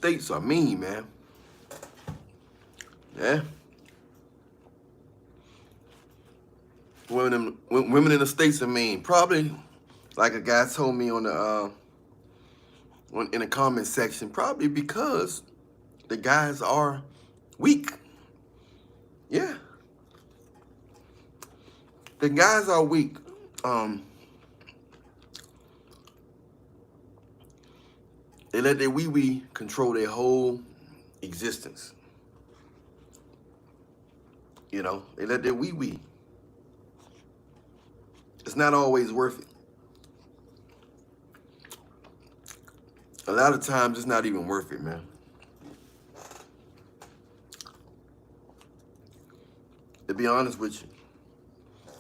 States are mean, man. Yeah. Women in the States are mean. Probably, like a guy told me on the in the comment section, probably because the guys are weak. Yeah. The guys are weak. Um, they let their wee control their whole existence. You know, they let their wee. It's not always worth it. A lot of times, it's not even worth it, man. To be honest with you,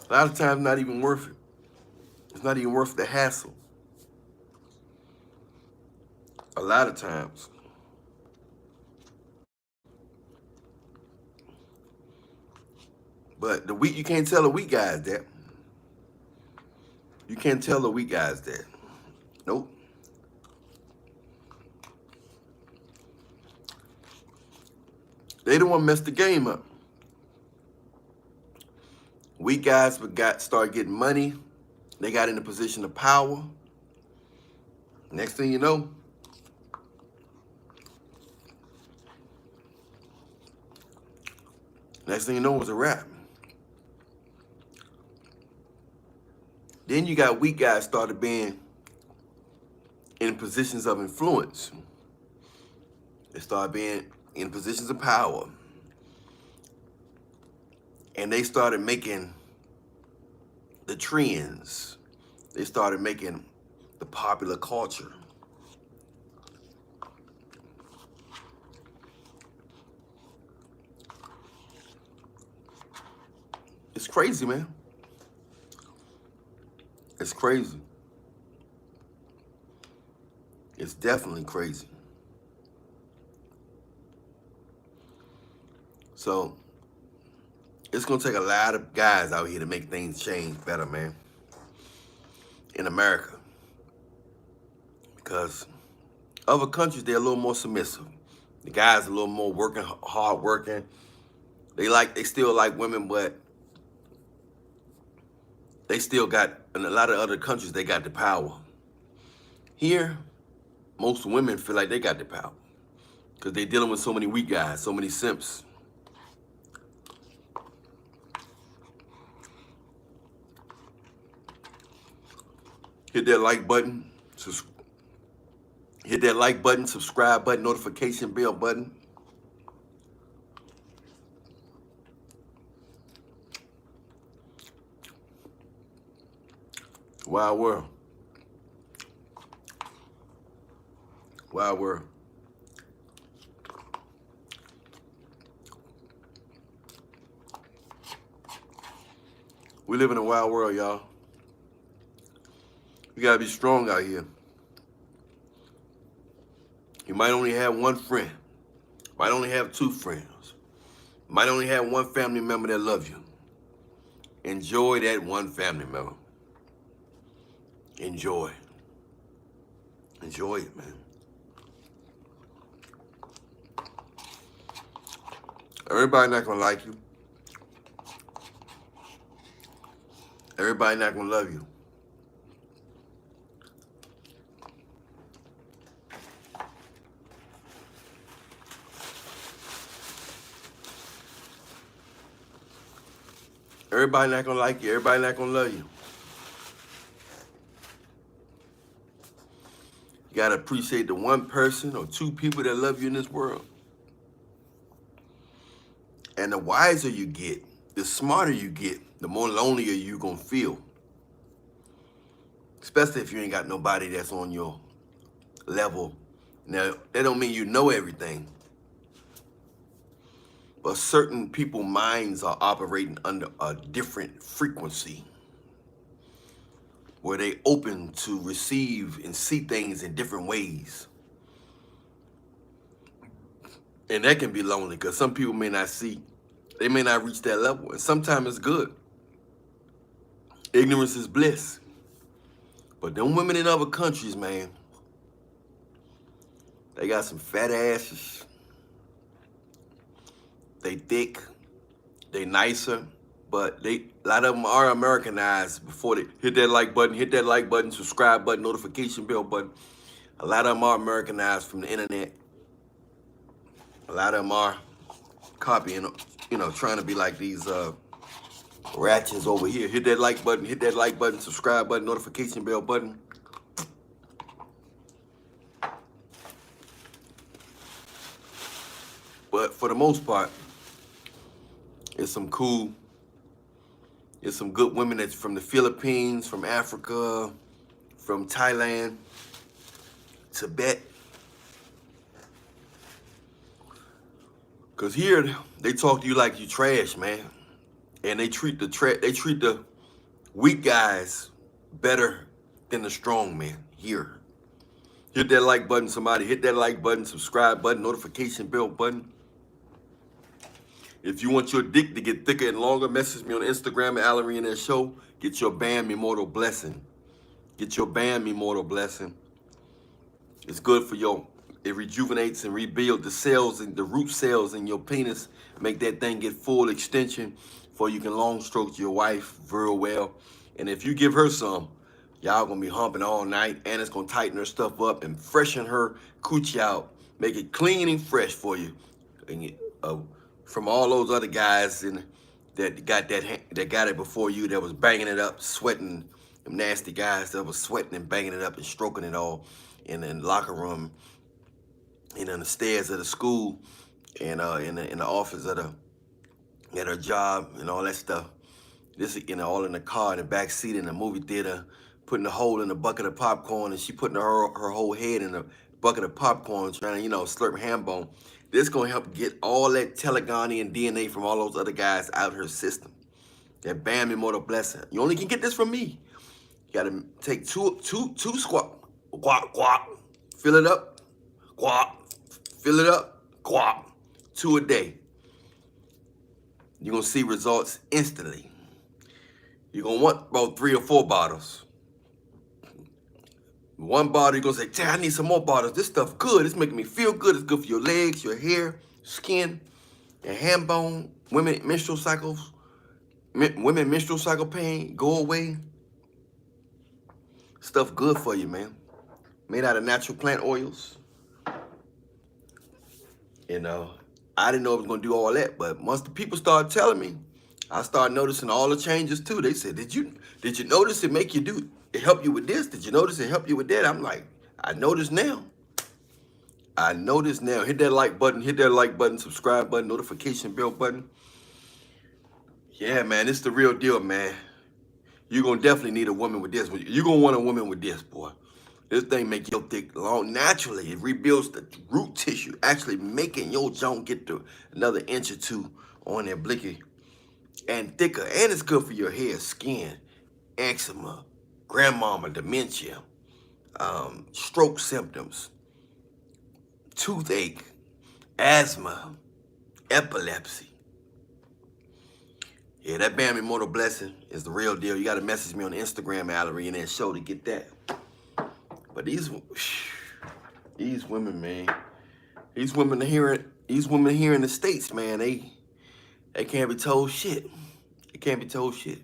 a lot of times, not even worth it. It's not even worth the hassle. A lot of times. But the weak, you can't tell the weak guys that. You can't tell the weak guys that. Nope. They the one messed the game up. Weak guys started getting money. They got in a position of power. Next thing you know, it was a wrap. Then you got weak guys started being in positions of influence. They started being in positions of power. And they started making the trends. They started making the popular culture. It's crazy, man. It's crazy. It's definitely crazy. So, it's going to take a lot of guys out here to make things change better, man, in America. Because other countries, they're a little more submissive. The guys are a little more hard working. They still like women, but they still got, in a lot of other countries, they got the power. Here, most women feel like they got the power because they're dealing with so many weak guys, so many simps. Hit that like button, subscribe button, notification bell button. Wild world. Wild world. We live in a wild world, y'all. You gotta be strong out here. You might only have one friend. Might only have two friends. Might only have one family member that loves you. Enjoy that one family member. Enjoy. Enjoy it, man. Everybody not gonna like you. Everybody not gonna love you. Everybody not gonna like you. Everybody not gonna love you. You gotta appreciate the one person or two people that love you in this world. And the wiser you get, the smarter you get, the more lonelier you gonna feel. Especially if you ain't got nobody that's on your level. Now, that don't mean you know everything. But certain people's minds are operating under a different frequency where they open to receive and see things in different ways. And that can be lonely because some people may not see. They may not reach that level. And sometimes it's good. Ignorance is bliss. But them women in other countries, man, They got some fat asses. They thick. They nicer. But a lot of them are Americanized before they hit that like button, subscribe button, notification bell button. A lot of them are Americanized from the internet. A lot of them are copying, trying to be like these ratchets over here. Hit that like button, subscribe button, notification bell button. But for the most part, it's some good women that's from the Philippines, from Africa, from Thailand, Tibet. Cause here they talk to you like you trash, man, and they treat the weak guys better than the strong man. Here, hit that like button, somebody. Hit that like button, subscribe button, notification bell button. If you want your dick to get thicker and longer, message me on Instagram at Allery and that show. Get your BAM Immortal Blessing. Get your BAM Immortal Blessing. It's good for it rejuvenates and rebuilds the cells and the root cells in your penis. Make that thing get full extension for you can long stroke your wife real well. And if you give her some, y'all gonna be humping all night, and it's gonna tighten her stuff up and freshen her coochie out. Make it clean and fresh for you. And from all those other guys that got it before you, that was banging it up, sweating, them nasty guys that was sweating and banging it up and stroking it all in the locker room, and on the stairs of the school, and in the office at her job and all that stuff. This, all in the car, in the back seat in the movie theater, putting a hole in the bucket of popcorn, and she putting her whole head in the bucket of popcorn, trying to, slurp ham bone. This gonna help get all that telegony and DNA from all those other guys out of her system. That BAM Immortal Blessing. You only can get this from me. You gotta take two squat, guap, fill it up, guap, fill it up, guap, 2 a day. You're gonna see results instantly. You're gonna want about 3 or 4 bottles. One bottle, you're gonna say, "Dang, I need some more bottles. This stuff good. It's making me feel good. It's good for your legs, your hair, skin, your ham bone, women menstrual cycle pain, go away. Stuff good for you, man. Made out of natural plant oils. I didn't know it was gonna do all that, but once the people started telling me, I started noticing all the changes too. They said, "Did you notice it help you with this? Did you notice it help you with that?" I'm like, I notice now. Hit that like button, subscribe button, notification bell button. Yeah, man, it's the real deal, man. You're gonna definitely need a woman with this. You're gonna want a woman with this, boy. This thing make your dick long naturally. It rebuilds the root tissue, actually making your junk get to another inch or 2 on there, blicky and thicker. And it's good for your hair, skin, eczema, grandmama, dementia, stroke symptoms, toothache, asthma, epilepsy. Yeah, that BAM Immortal Blessing is the real deal. You got to message me on Instagram, Allery, and that show to get that. But these women, man, these women here in the States, man, they can't be told shit. They can't be told shit.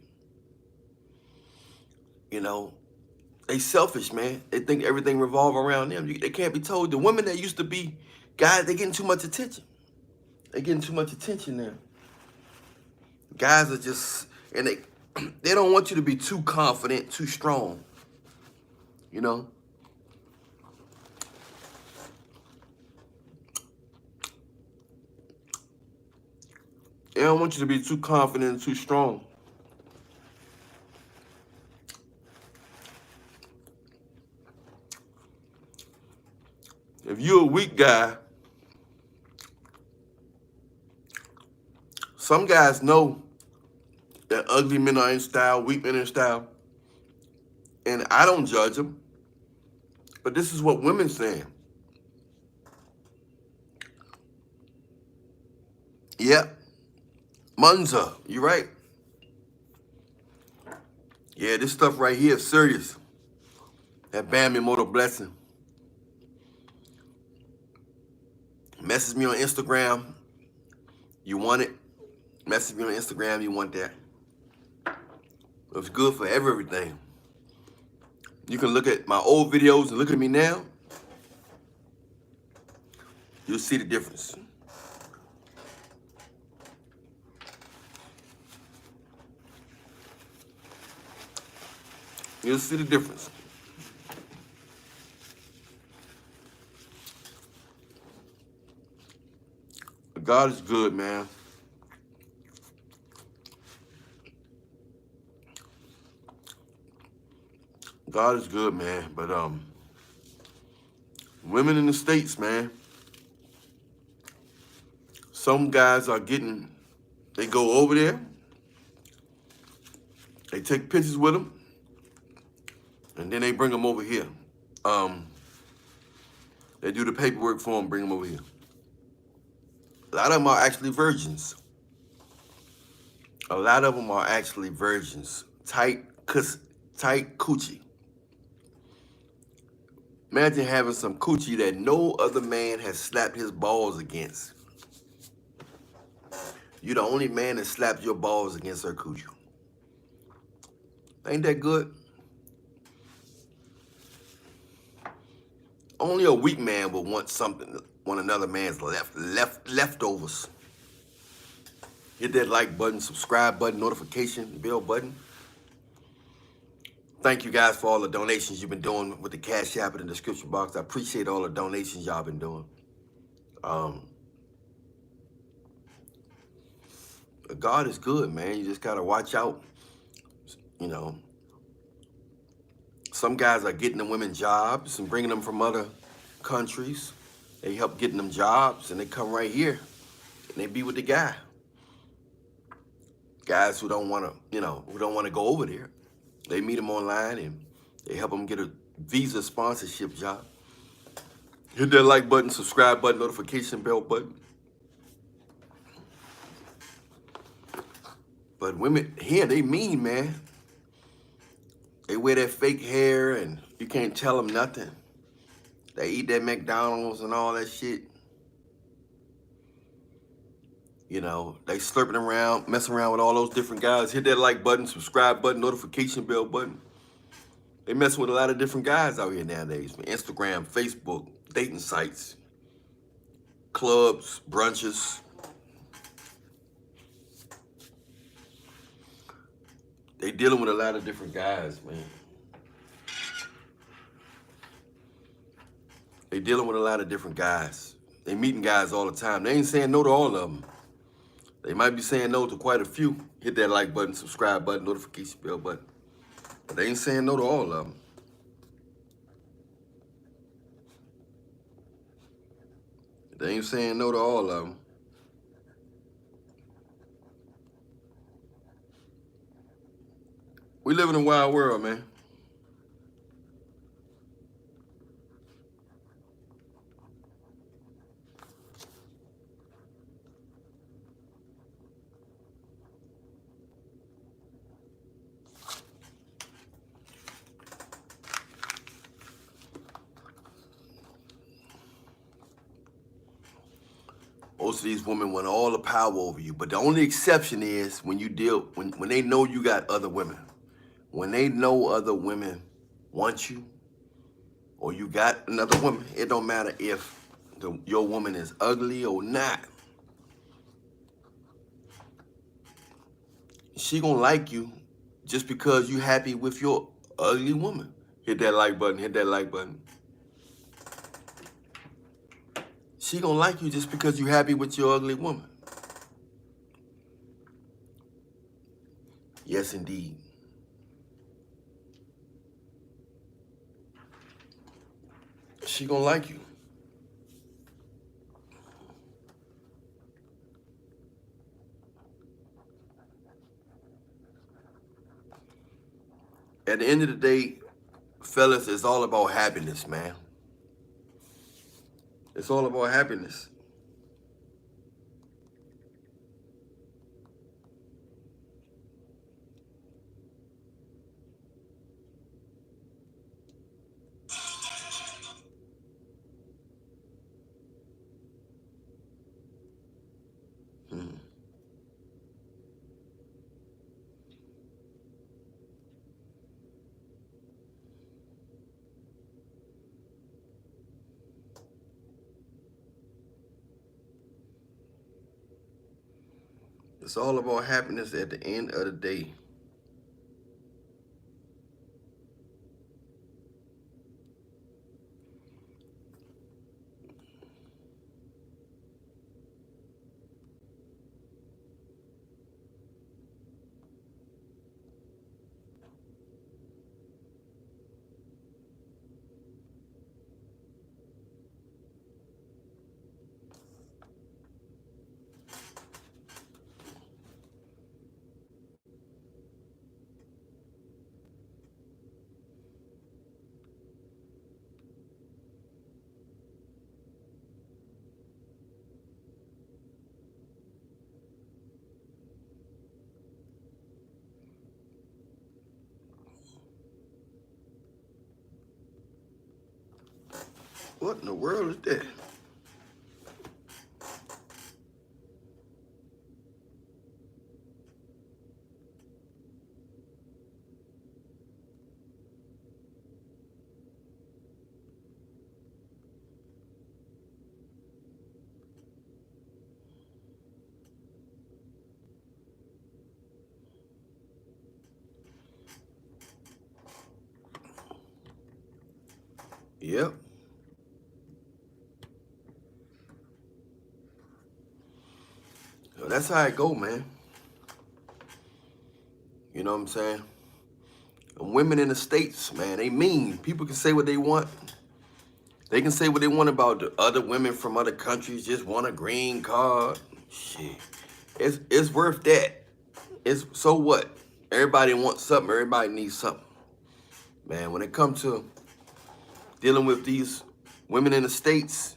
They selfish, man. They think everything revolves around them. They can't be told. The women that used to be guys, they're getting too much attention. They're getting too much attention now. Guys are just, and they don't want you to be too confident, too strong. They don't want you to be too confident and too strong. If you're a weak guy, some guys know that ugly men are in style, weak men are in style, and I don't judge them. But this is what women saying. Yeah, Munza, you right. Yeah, this stuff right here is serious. That BAM Immortal Blessing. Message me on Instagram. You want it? Message me on Instagram. You want that? It's good for everything. You can look at my old videos and look at me now. You'll see the difference. You'll see the difference. God is good, man. God is good, man. But women in the States, man. Some guys are getting, they go over there, they take pictures with them, and then they bring them over here. They do the paperwork for them, bring them over here. A lot of them are actually virgins. A lot of them are actually virgins. Tight coochie. Imagine having some coochie that no other man has slapped his balls against. You're the only man that slapped your balls against her coochie. Ain't that good? Only a weak man would want another man's leftovers. Hit that like button, subscribe button, notification bell button. Thank you guys for all the donations you've been doing with the Cash App in the description box. I appreciate all the donations y'all been doing. God is good, man. You just gotta watch out. You know, some guys are getting the women jobs and bringing them from other countries. They help getting them jobs, and they come right here and they be with the guy. Guys who don't want to, who don't want to go over there. They meet them online and they help them get a visa sponsorship job. Hit that like button, subscribe button, notification bell button. But women here, they mean, man. They wear that fake hair and you can't tell them nothing. They eat that McDonald's and all that shit. You know, they slurping around, messing around with all those different guys. Hit that like button, subscribe button, notification bell button. They messing with a lot of different guys out here nowadays. Instagram, Facebook, dating sites, clubs, brunches. They dealing with a lot of different guys, man. They dealing with a lot of different guys. They meeting guys all the time. They ain't saying no to all of them. They might be saying no to quite a few. Hit that like button, subscribe button, notification bell button. But they ain't saying no to all of them. They ain't saying no to all of them. We live in a wild world, man. Most of these women want all the power over you. But the only exception is when you when they know you got other women. When they know other women want you or you got another woman, it don't matter if your woman is ugly or not. She gonna like you just because you happy with your ugly woman. Hit that like button, hit that like button. She gonna like you just because you happy with your ugly woman. Yes, indeed. She gonna like you. At the end of the day, fellas, it's all about happiness, man. It's all about happiness. It's all about happiness at the end of the day. What in the world is that? Yep. So that's how it go, man. You know what I'm saying? And women in the States, man, they mean. People can say what they want. They can say what they want about the other women from other countries, just want a green card. Shit. It's worth that. It's so what? Everybody wants something, everybody needs something. Man, when it comes to dealing with these women in the States,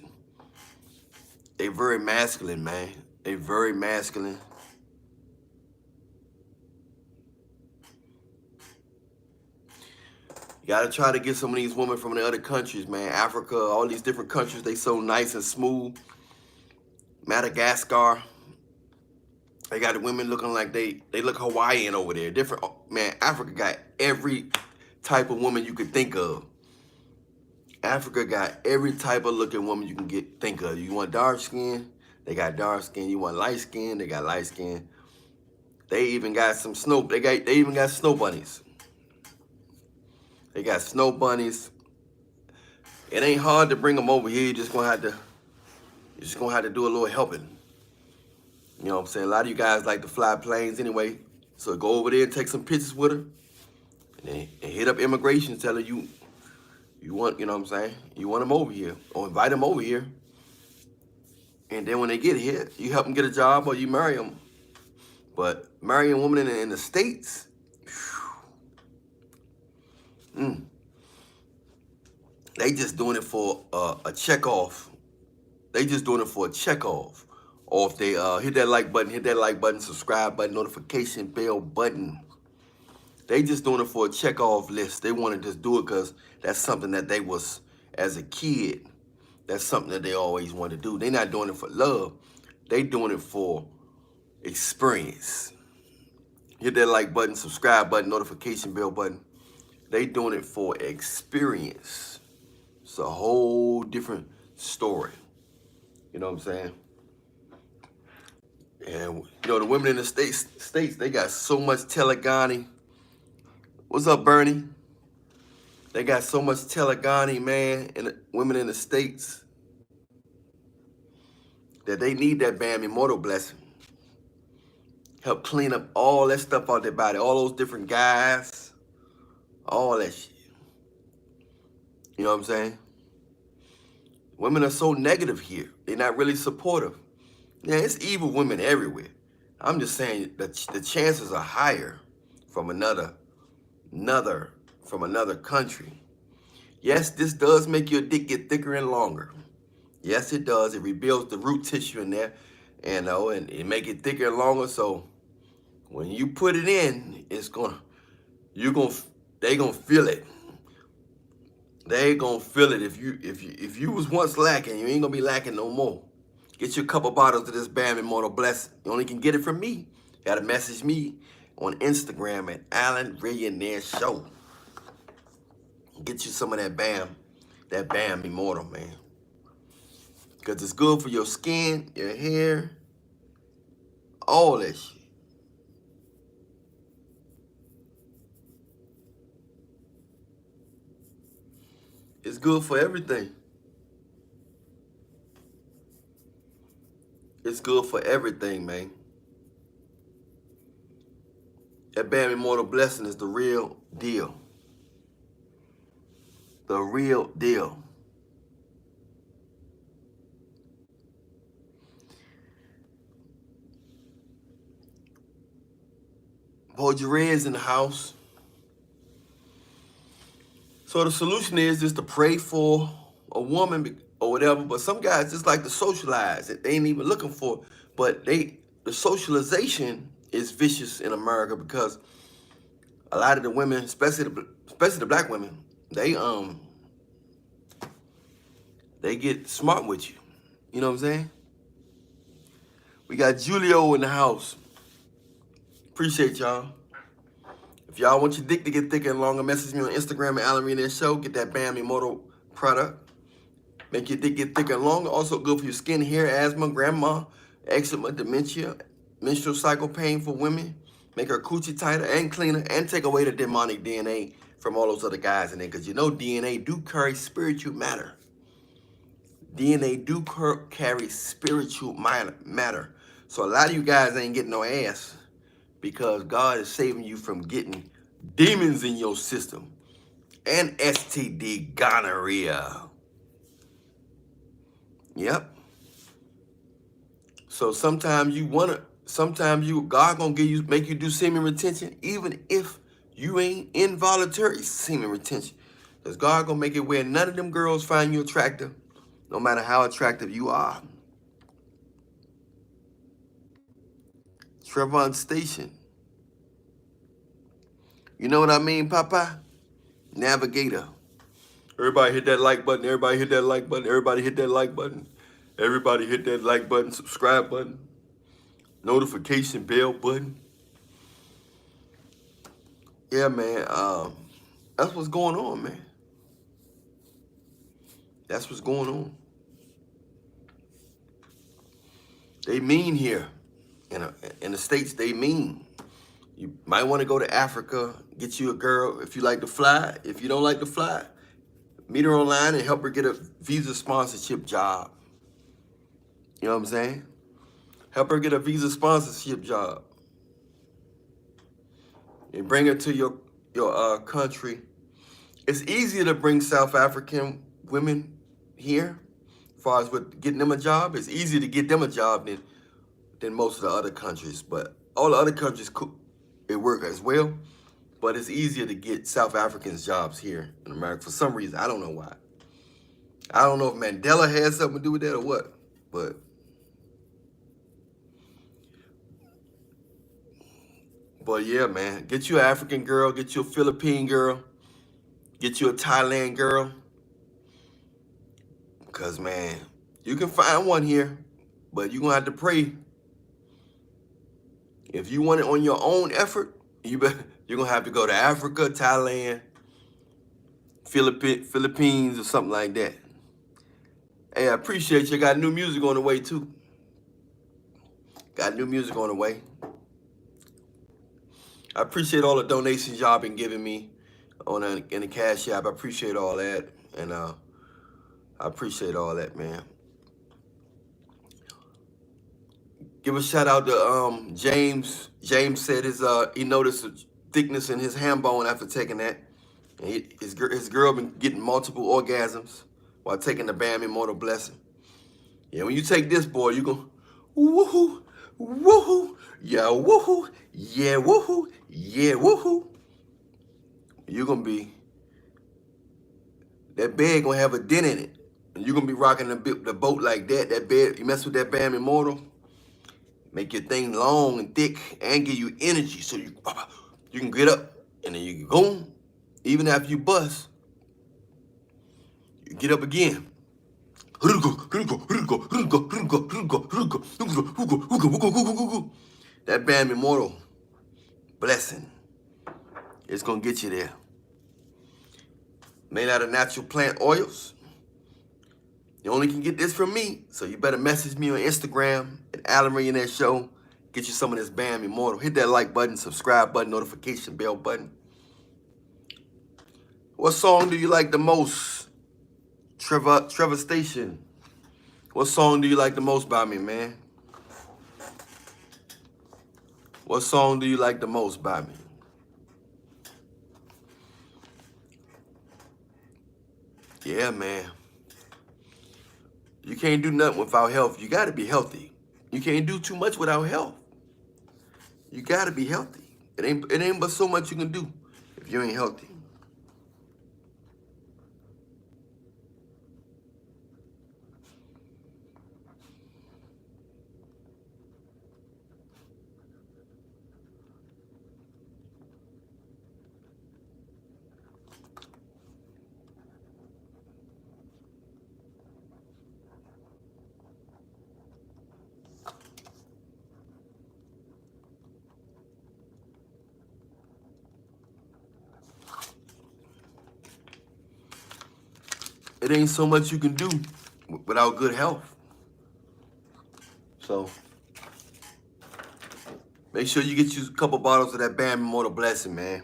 they very masculine, man. They very masculine. You gotta try to get some of these women from the other countries, man. Africa, all these different countries, they so nice and smooth. Madagascar, they got the women looking like they look Hawaiian over there. Different, man, Africa got every type of woman you could think of. Africa got every type of looking woman you can think of. You want dark skin, they got dark skin. You want light skin, they got light skin. They even got some they even got snow bunnies. They got snow bunnies. It ain't hard to bring them over here. You're just gonna have to do a little helping. You know what I'm saying? A lot of you guys like to fly planes anyway. So go over there and take some pictures with her. And hit up immigration, tell her you want, you know what I'm saying? You want them over here. Or invite them over here. And then when they get here, you help them get a job or you marry them. But marrying a woman in the States, they just doing it for a check off. They just doing it for a check off. Or if they hit that like button, subscribe button, notification bell button. They just doing it for a check off list. They want to just do it because that's something that they was, as a kid, that's something that they always wanted to do. They not doing it for love. They doing it for experience. Hit that like button, subscribe button, notification bell button. They doing it for experience. It's a whole different story. You know what I'm saying? And you know the women in the states, they got so much telegani. What's up, Bernie? They got so much telegani, man, and women in the States that they need that Bam Immortal blessing. Help clean up all that stuff out their body, all those different guys, all that shit. You know what I'm saying? Women are so negative here. They're not really supportive. Yeah, it's evil women everywhere. I'm just saying that the chances are higher from another country. Yes, this does make your dick get thicker and longer. Yes, it does. It rebuilds the root tissue in there, and it make it thicker and longer. So when you put it in, they gonna feel it. They gonna feel it. If you was once lacking, you ain't gonna be lacking no more. Get you a couple bottles of this Bam Immortal Blessing. You only can get it from me. You gotta message me on Instagram at Allen Millionaire Show. Get you some of that Bam Immortal, man. Because it's good for your skin, your hair, all that shit. It's good for everything. It's good for everything, man. That Bam Immortal Blessing is the real deal. The real deal. Bojarez in the house. So the solution is just to pray for a woman or whatever. But some guys just like to socialize it. They ain't even looking for. But the socialization is vicious in America because a lot of the women, especially the black women, they get smart with you. You know what I'm saying? We got Julio in the house. Appreciate y'all. If y'all want your dick to get thicker and longer, message me on Instagram at Alan Renee Show. Get that Bam Immortal product. Make your dick get thicker and longer. Also good for your skin, hair, asthma, grandma, eczema, dementia, menstrual cycle pain for women. Make her coochie tighter and cleaner and take away the demonic DNA from all those other guys in there. Because you know DNA do carry spiritual matter. DNA do carry spiritual matter. So a lot of you guys ain't getting no ass because God is saving you from getting demons in your system and STD gonorrhea. Yep. So sometimes God gonna make you do semen retention, even if you ain't involuntary semen retention. Because God gonna make it where none of them girls find you attractive, no matter how attractive you are. Trevon Station. You know what I mean, Papa? Navigator. Everybody hit that like button. Everybody hit that like button. Everybody hit that like button. Everybody hit that like button, subscribe button, notification bell button. Yeah, man. That's what's going on, man. That's what's going on. They mean here. In the States, they mean. You might want to go to Africa, get you a girl if you like to fly. If you don't like to fly, meet her online and help her get a visa sponsorship job. You know what I'm saying? Help her get a visa sponsorship job. And bring her to your country. It's easier to bring South African women here. As far as with getting them a job, it's easier to get them a job than most of the other countries. But all the other countries, it work as well. But it's easier to get South Africans jobs here in America for some reason. I don't know why. I don't know if Mandela had something to do with that or what. But yeah, man. Get you an African girl. Get you a Philippine girl. Get you a Thailand girl. Because, man, you can find one here. But you're going to have to pray. If you want it on your own effort, you're going to have to go to Africa, Thailand, Philippines, or something like that. Hey, I appreciate you. Got new music on the way, too. Got new music on the way. I appreciate all the donations y'all been giving me in the Cash App. I appreciate all that. And I appreciate all that, man. Give a shout out to James. James said he noticed a thickness in his ham bone after taking that. And his girl been getting multiple orgasms while taking the Bam Immortal Blessing. Yeah, when you take this, boy, you go, woohoo, woohoo, yeah, woohoo, yeah, woohoo, yeah, woohoo. You're going to be, that bed going to have a dent in it. And you're going to be rocking the boat like that. That bed, you mess with that Bam Immortal, make your thing long and thick and give you energy so you can get up and then you can go. Even after you bust, you get up again. That Bam Immortal Blessing is going to get you there. Made out of natural plant oils. You only can get this from me, so you better message me on Instagram at Alan Millionaire Show. Get you some of this Bam Immortal. Hit that like button, subscribe button, notification bell button. What song do you like the most? Trevor Station. What song do you like the most by me, man? What song do you like the most by me? Yeah, man. You can't do nothing without health. You got to be healthy. You can't do too much without health. You got to be healthy. It ain't but so much you can do if you ain't healthy. It ain't so much you can do without good health. So make sure you get you a couple bottles of that Bam Immortal Blessing, man.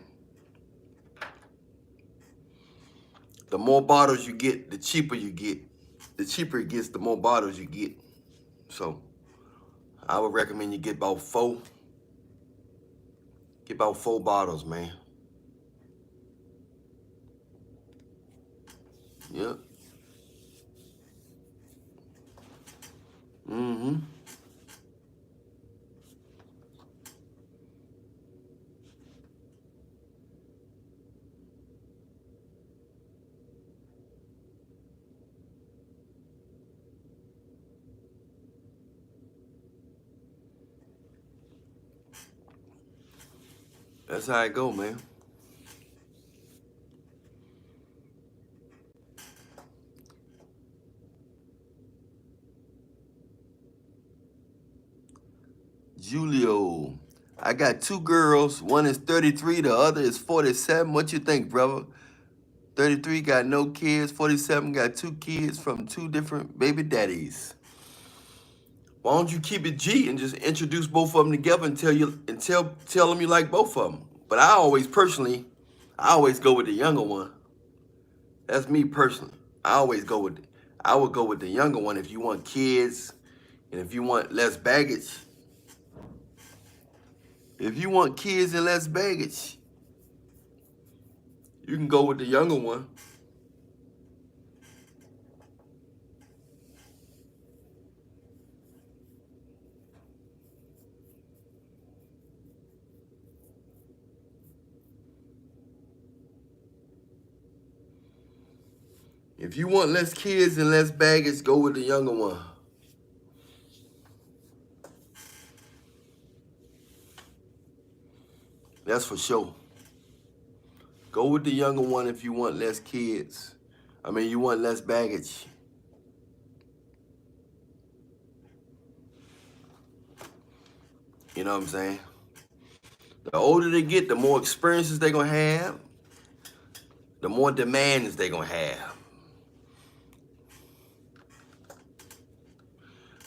The more bottles you get, the cheaper you get. The cheaper it gets, the more bottles you get. So I would recommend you get about 4. Get about 4 bottles, man. Yep. Mm-hmm. That's how it go, man. Julio. I got 2 girls. One is 33, the other is 47. What you think, brother? 33 got no kids. 47 got 2 kids from 2 different baby daddies. Why don't you keep it G and just introduce both of them together and tell them you like both of them? But I always go with the younger one. That's me personally. I would go with the younger one if you want kids and if you want less baggage. If you want kids and less baggage, you can go with the younger one. If you want less kids and less baggage, go with the younger one. That's for sure. Go with the younger one if you want less kids. You want less baggage. You know what I'm saying? The older they get, the more experiences they're going to have, the more demands they're going to have.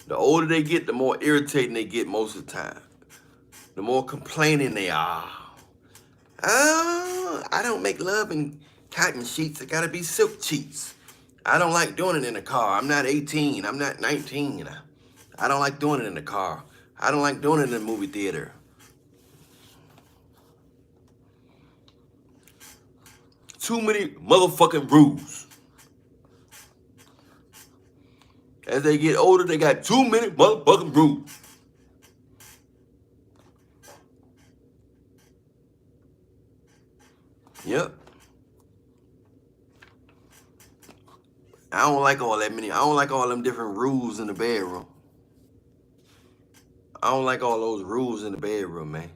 The older they get, the more irritating they get most of the time. The more complaining they are. Oh, I don't make love in cotton sheets. It gotta be silk sheets. I don't like doing it in the car. I'm not 18. I'm not 19. I don't like doing it in the car. I don't like doing it in the movie theater. Too many motherfucking rules. As they get older, they got too many motherfucking rules. Yep. I don't like all that many. I don't like all them different rules in the bedroom. I don't like all those rules in the bedroom, man.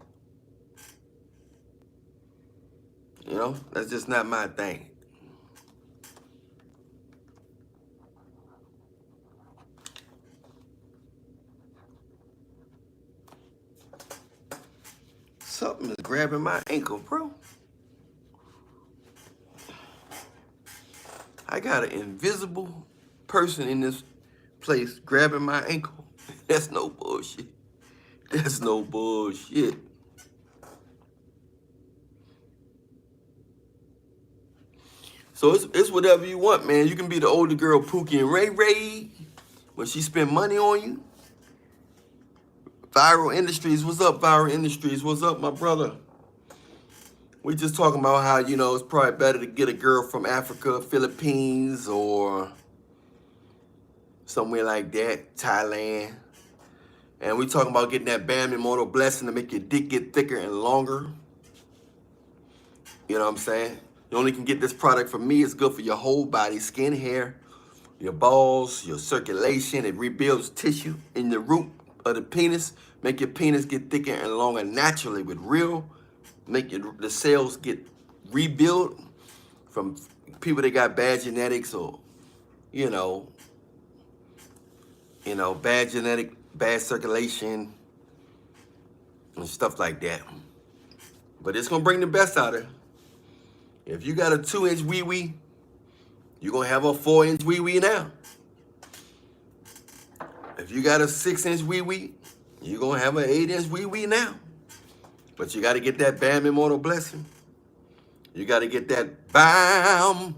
You know, that's just not my thing. Something is grabbing my ankle, bro. I got an invisible person in this place grabbing my ankle. That's no bullshit. That's no bullshit. So it's whatever you want, man. You can be the older girl Pookie and Ray Ray when she spend money on you. Viral Industries, what's up, Viral Industries? What's up, my brother? We just talking about how, you know, it's probably better to get a girl from Africa, Philippines, or somewhere like that, Thailand. And we talking about getting that Bam Immortal Blessing to make your dick get thicker and longer. You know what I'm saying? You only can get this product from me. It's good for your whole body, skin, hair, your balls, your circulation. It rebuilds tissue in the root of the penis. Make your penis get thicker and longer naturally with real. Make the cells get rebuilt from people that got bad genetics or, you know, bad genetic, bad circulation and stuff like that. But it's gonna bring the best out of it. If you got a 2-inch wee-wee, you're gonna have a 4-inch wee-wee now. If you got a 6-inch wee-wee, you're gonna have an 8-inch wee-wee now. But you gotta get that Bam Immortal Blessing. You gotta get that BAM.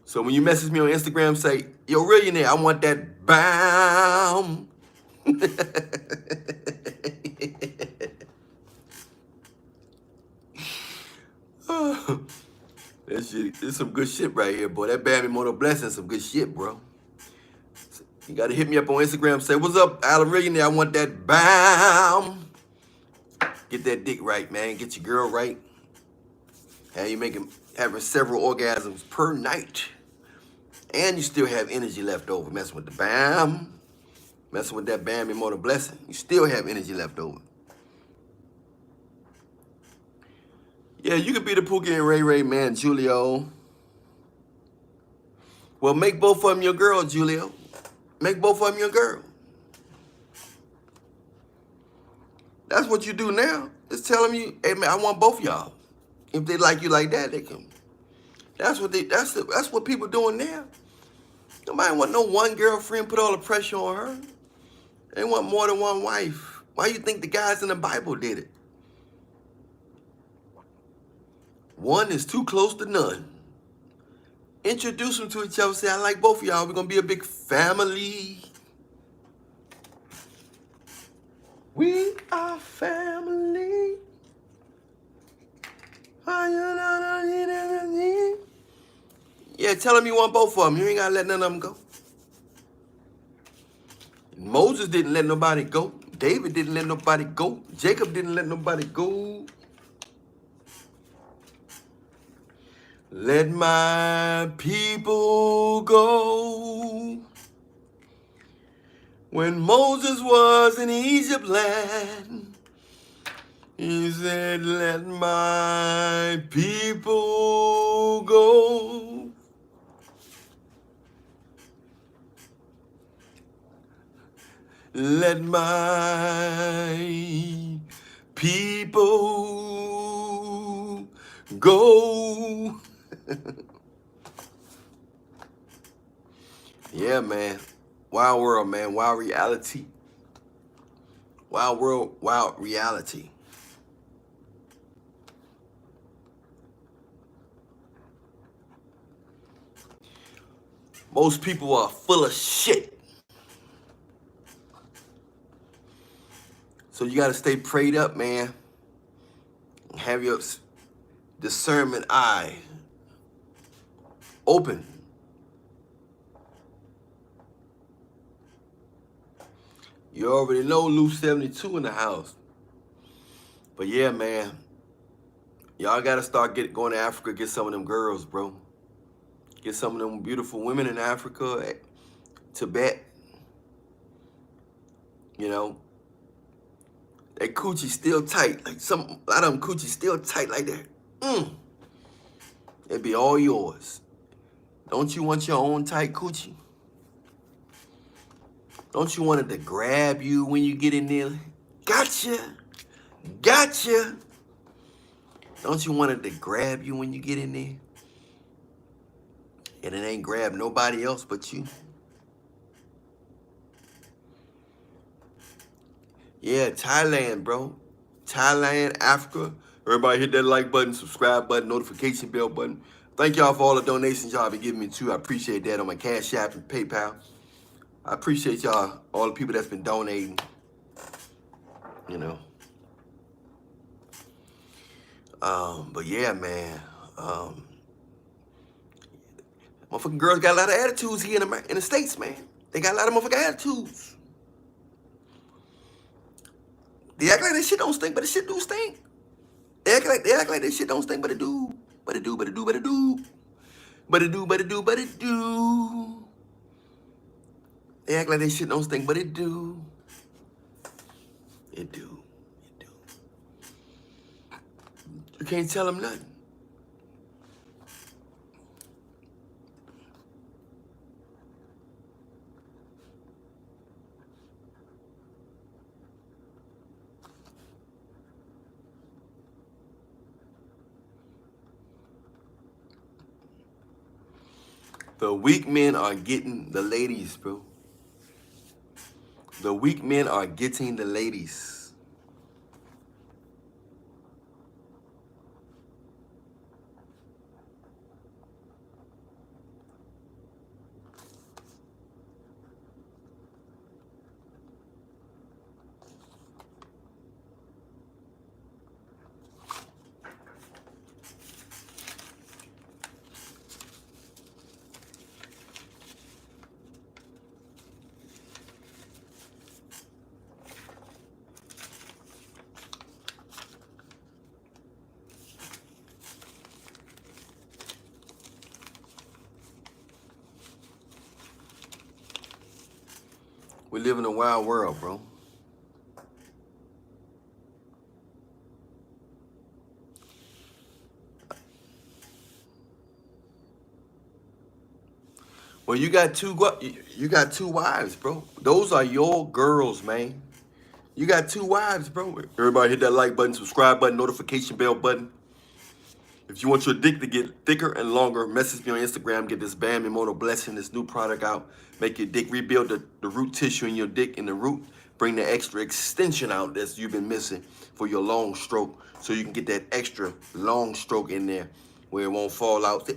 So when you message me on Instagram, say, yo, Millionaire, I want that BAM. This some good shit right here, boy. That Bam Immortal Blessing is some good shit, bro. You gotta hit me up on Instagram, say, what's up, Alan Millionaire? I want that BAM. Get that dick right, man. Get your girl right. And you having several orgasms per night. And you still have energy left over. Messing with the BAM. Messing with that Bam Immortal Blessing. You still have energy left over. Yeah, you could be the Pookie and Ray Ray, man, Julio. Well, make both of them your girl, Julio. Make both of them your girl. That's what you do now. Just tell them hey man, I want both of y'all. If they like you like that, they can. That's what people doing now. Nobody want no one girlfriend, put all the pressure on her. They want more than one wife. Why you think the guys in the Bible did it? One is too close to none. Introduce them to each other. Say, I like both of y'all. We're going to be a big family. We are family. Yeah, tell them you want both of them. You ain't got to let none of them go. Moses didn't let nobody go. David didn't let nobody go. Jacob didn't let nobody go. Let my people go. When Moses was in Egypt land, he said, let my people go. Let my people go. Yeah, man. Wild world, man. Wild reality. Wild world, wild reality. Most people are full of shit. So you got to stay prayed up, man. Have your discernment eye open. You already know Loose 72 in the house. But yeah, man. Y'all got to start going to Africa, get some of them girls, bro. Get some of them beautiful women in Africa, Tibet. You know, that coochie still tight. Like a lot of them coochie still tight like that. It'd be all yours. Don't you want your own tight coochie? Don't you want it to grab you when you get in there? Gotcha. Gotcha. Don't you want it to grab you when you get in there? And it ain't grab nobody else but you? Yeah, Thailand, bro. Thailand, Africa. Everybody hit that like button, subscribe button, notification bell button. Thank y'all for all the donations y'all been giving me too. I appreciate that on my Cash App and PayPal. I appreciate y'all, all the people that's been donating, you know. But yeah, man. Motherfucking girls got a lot of attitudes here in the States, man. They got a lot of motherfucking attitudes. They act like that shit don't stink, but the shit do stink. They act like that shit don't stink, but it do. But it do, but it do, but it do. But it do, but it do, but it do. They act like that shit don't stink, but it do. It do. It do. You can't tell them nothing. The weak men are getting the ladies, bro. The weak men are getting the ladies. We live in a wild world, bro. Well, you got two wives, bro. Those are your girls, man. You got two wives, bro. Everybody hit that like button, subscribe button, notification bell button. If you want your dick to get thicker and longer, message me on Instagram. Get this Bam Immortal Blessing, this new product out. Make your dick rebuild the root tissue in your dick in the root. Bring the extra extension out that you've been missing for your long stroke, so you can get that extra long stroke in there where it won't fall out.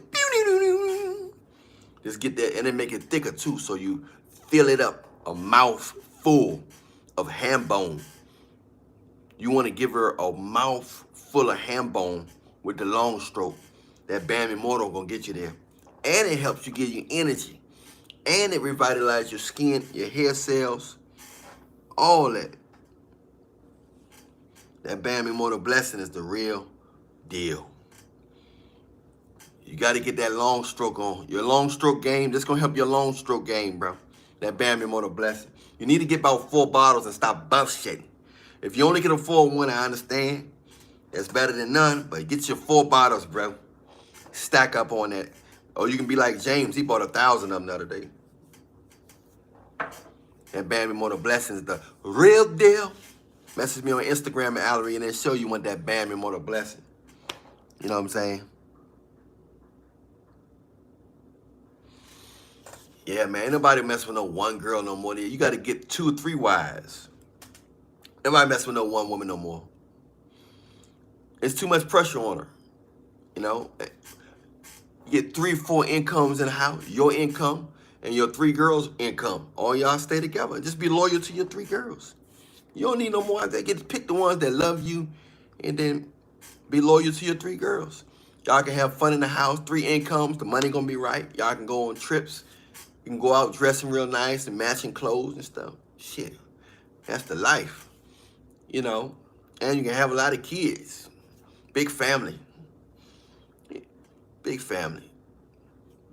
Just get that, and then make it thicker too, so you fill it up, a mouth full of ham bone. You want to give her a mouth full of ham bone with the long stroke. That Bam Immortal gonna get you there. And it helps you give you energy. And it revitalizes your skin, your hair cells, all that. That Bam Immortal Blessing is the real deal. You got to get that long stroke on. Your long stroke game, this going to help your long stroke game, bro. That Bam Immortal Blessing. You need to get about 4 bottles and stop bullshitting. If you only can afford one, I understand. That's better than none, but get your 4 bottles, bro. Stack up on that. Or you can be like James. He bought 1,000 of them the other day. That Bam Immortal Blessing is the real deal. Message me on Instagram at Allery and then show you want that Bam Immortal Blessing. You know what I'm saying? Yeah, man, ain't nobody mess with no one girl no more. You got to get 2 or 3 wives. Nobody mess with no one woman no more. It's too much pressure on her. You know, you get 3 or 4 incomes in the house. Your income and your 3 girls' income. All y'all stay together. Just be loyal to your 3 girls. You don't need no more. Get to pick the ones that love you, and then be loyal to your 3 girls. Y'all can have fun in the house. 3 incomes. The money gonna be right. Y'all can go on trips. You can go out dressing real nice and matching clothes and stuff. Shit, that's the life, you know. And you can have a lot of kids. Big family. Big family.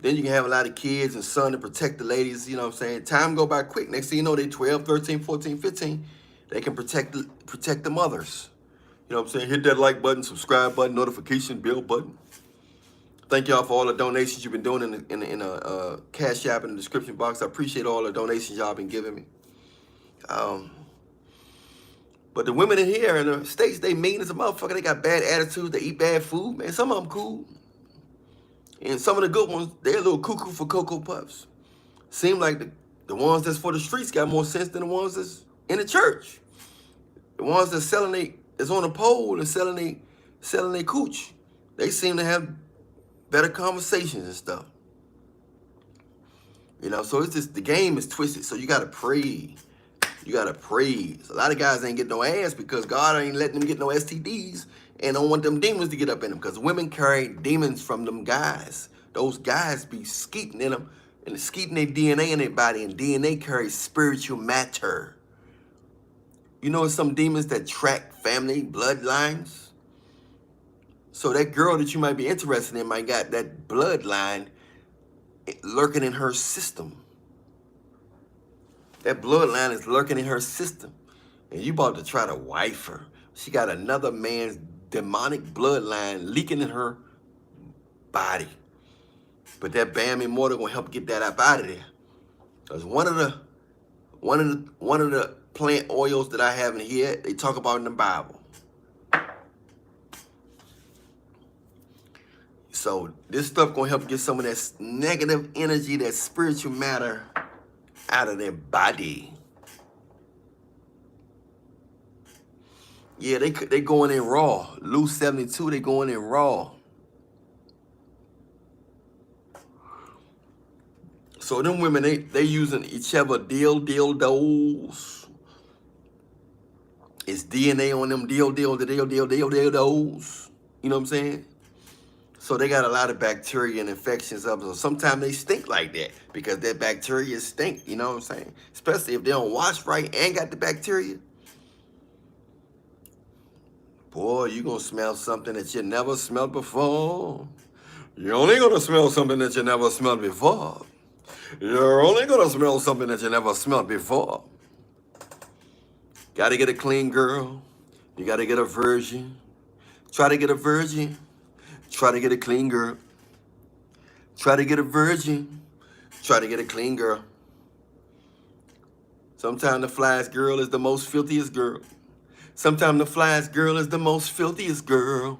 Then you can have a lot of kids and son to protect the ladies, you know what I'm saying? Time go by quick. Next thing you know, they 12, 13, 14, 15. They can protect the mothers. You know what I'm saying? Hit that like button, subscribe button, notification bell button. Thank y'all for all the donations you've been doing in the Cash App in the description box. I appreciate all the donations y'all been giving me. But the women in here in the States, they mean as a motherfucker. They got bad attitudes. They eat bad food, man. Some of them cool. And some of the good ones, they're a little cuckoo for Cocoa Puffs. Seem like the ones that's for the streets got more sense than the ones that's in the church. The ones that's selling that's on a pole and selling selling their cooch. They seem to have better conversations and stuff. You know, so it's just, the game is twisted. So you got to pray. You got to praise. A lot of guys ain't getting no ass because God ain't letting them get no STDs and don't want them demons to get up in them, because women carry demons from them guys. Those guys be skeeting in them and skeeting their DNA in their body, and DNA carries spiritual matter. You know, some demons that track family bloodlines. So that girl that you might be interested in might got that bloodline lurking in her system. That bloodline is lurking in her system. And you about to try to wife her. She got another man's demonic bloodline leaking in her body. But that Bam Immortal gonna help get that up out of there. Because one of the plant oils that I have in here, they talk about in the Bible. So this stuff gonna help get some of that negative energy, that spiritual matter out of their body. Yeah, they going in raw. Loose 72, they going in raw. So them women, they using each other dildos. It's DNA on them dildos. You know what I'm saying? So they got a lot of bacteria and infections up. So sometimes they stink like that because their bacteria stink. You know what I'm saying? Especially if they don't wash right and got the bacteria. Boy, you gonna smell something that you never smelled before. You're only gonna smell something that you never smelled before. You're only gonna smell something that you never smelled before. Gotta get a clean girl. You gotta get a virgin. Try to get a virgin. Try to get a clean girl. Try to get a virgin. Try to get a clean girl. Sometimes the flyest girl is the most filthiest girl. Sometimes the flyest girl is the most filthiest girl.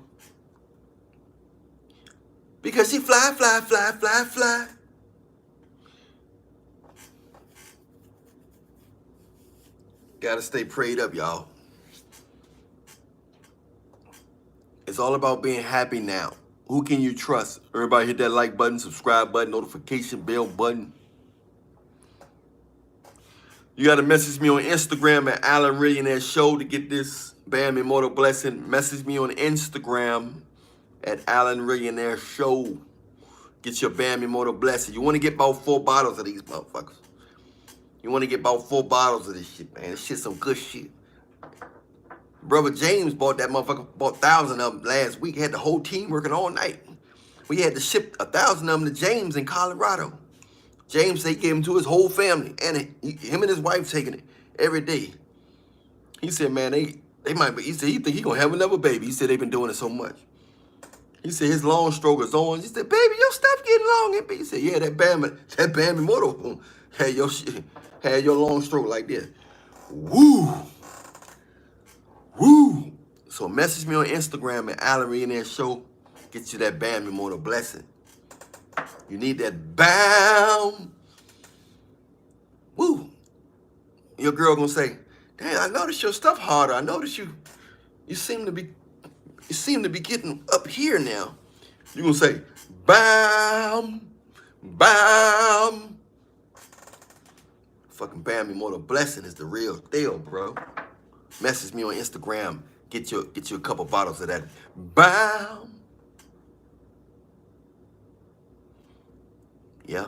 Because she fly, fly, fly, fly, fly. Gotta stay prayed up, y'all. It's all about being happy now. Who can you trust? Everybody hit that like button, subscribe button, notification bell button. You got to message me on Instagram at Alan Millionaire Show to get this Bam Immortal Blessing. Message me on Instagram at Alan Millionaire Show. Get your Bam Immortal Blessing. You want to get about 4 bottles of these motherfuckers. You want to get about 4 bottles of this shit, man. This shit's some good shit. Brother James bought that motherfucker, bought 1,000 of them last week. Had the whole team working all night. We had to ship 1,000 of them to James in Colorado. James, they gave him to his whole family, and him and his wife taking it every day. He said, man, they might be, he said, he think he gonna have another baby. He said they've been doing it so much. He said his long stroke is on. He said, baby, your stuff getting long. He said, yeah, that Bam Immortal had your long stroke like this. Woo. Woo. So message me on Instagram at Alan Millionaire Show. Get you that Bam Immortal Blessing. You need that bam. Woo. Your girl gonna say, damn, I noticed your stuff harder. I noticed you seem to be getting up here now. You gonna say, bam, bam. Fucking Bam Immortal Blessing is the real deal, bro. Message me on Instagram. Get you a couple bottles of that bam. Yeah.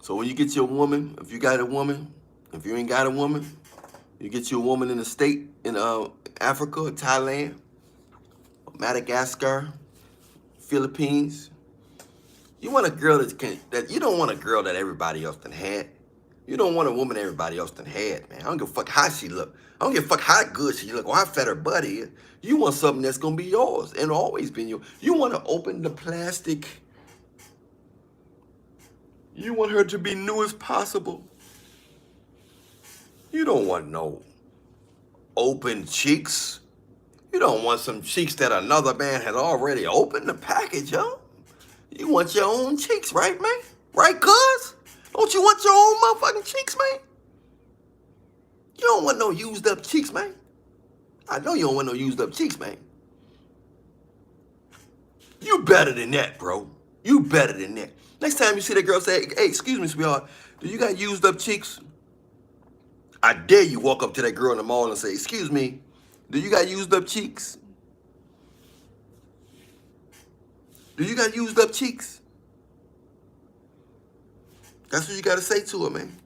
So when you get your woman, if you got a woman, if you ain't got a woman, you get you a woman in a state in Africa, Thailand, Madagascar, Philippines. You want a girl that you don't want a girl that everybody else done had. You don't want a woman everybody else done had, man. I don't give a fuck how she look. I don't give a fuck how good she look or how fat her butt is. You want something that's gonna be yours and always been yours. You want to open the plastic. You want her to be new as possible. You don't want no open cheeks. You don't want some cheeks that another man had already opened the package, yo. You want your own cheeks, right, man? Right, cuz? Don't you want your own motherfucking cheeks, man? You don't want no used up cheeks, man. I know you don't want no used up cheeks, man. You better than that, bro. You better than that. Next time you see that girl say, hey, excuse me, sweetheart, do you got used up cheeks? I dare you walk up to that girl in the mall and say, excuse me, do you got used up cheeks? Do you got used up cheeks? That's what you got to say to her, man.